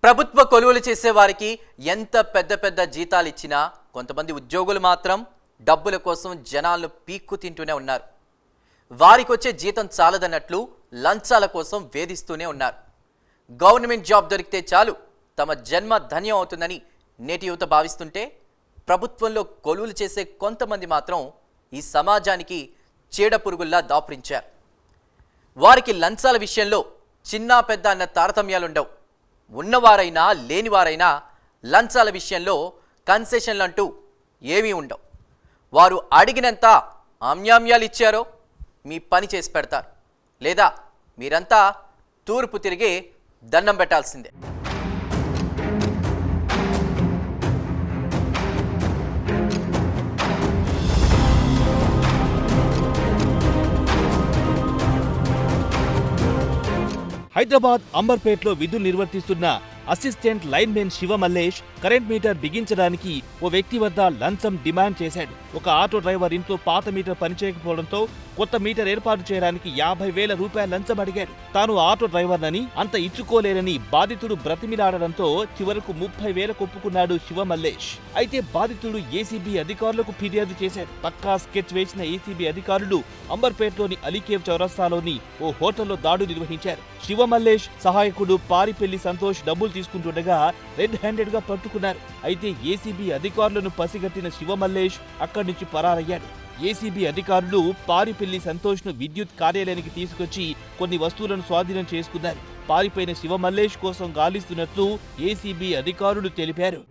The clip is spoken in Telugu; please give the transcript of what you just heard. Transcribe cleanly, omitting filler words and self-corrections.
ప్రభుత్వ కొలువులు చేసే వారికి ఎంత పెద్ద పెద్ద జీతాలు ఇచ్చినా కొంతమంది ఉద్యోగులు మాత్రం డబ్బుల కోసం జనాలను పీక్కు తింటూనే ఉన్నారు. వారికి వచ్చే జీతం చాలదన్నట్లు లంచాల కోసం వేధిస్తూనే ఉన్నారు. గవర్నమెంట్ జాబ్ దొరికితే చాలు తమ జన్మ ధన్యం అవుతుందని నేటి యువత భావిస్తుంటే, ప్రభుత్వంలో కొలువులు చేసే కొంతమంది మాత్రం ఈ సమాజానికి చీడపురుగుల్లా దాపురించారు. వారికి లంచాల విషయంలో చిన్న పెద్ద అన్న తారతమ్యాలుండవు. ఉన్నవారైనా లేనివారైనా లంచాల విషయంలో కన్సెషన్లు అంటూ ఏమీ ఉండవు. వారు అడిగినంత ఆమ్యామ్యాలు ఇచ్చారో మీ పని చేసి పెడతారు, లేదా మీరంతా తూర్పు తిరిగే దండం పెట్టాల్సిందే. హైదరాబాద్ అంబర్పేట్లో విధులు నిర్వర్తిస్తున్న assistant lineman Shiva Mallesh current meter బిగించడానికి ఓ వ్యక్తి వద్ద లంచం డిమాండ్ చేశాడు. ఒక ఆటో డ్రైవర్ ఇంట్లో పాత మీటర్ పనిచేయకపోవడంతో కొత్త మీటర్ ఏర్పాటు చేయడానికి 50,000 రూపాయల లంచం అడిగాడు. తాను ఆటో డ్రైవర్నని అంత ఇచ్చుకోలేనని బాధితుడు బ్రతిమిలాడడంతో చివరకు 30,000 ఒప్పుకున్నాడు శివ మల్లేష్. అయితే బాధితుడు ఏసీబీ అధికారులకు ఫిర్యాదు చేశాడు. పక్కా స్కెచ్ వేసిన ఏసీబీ అధికారులు అంబర్పేట్లోని అలీకేవ్ చౌరస్తాలోని ఓ హోటల్లో దాడులు నిర్వహించారు. శివ మల్లేష్ సహాయకుడు పారిపెల్లి సంతోష్ డబ్బులు తీసుకుంటుండగా రెడ్ హ్యాండెడ్ గా పట్టుకున్నారు. అయితే ఏసీబీ అధికారులను పసిగట్టిన శివ మల్లేష్ అక్కడి నుంచి పరారయ్యాడు. ఏసీబీ అధికారులు పారిపెల్లి సంతోష్ ను విద్యుత్ కార్యాలయానికి తీసుకొచ్చి కొన్ని వస్తువులను స్వాధీనం చేసుకున్నారు. పారిపోయిన శివ మల్లేష్ కోసం గాలిస్తున్నట్లు ఏసీబీ అధికారులు తెలిపారు.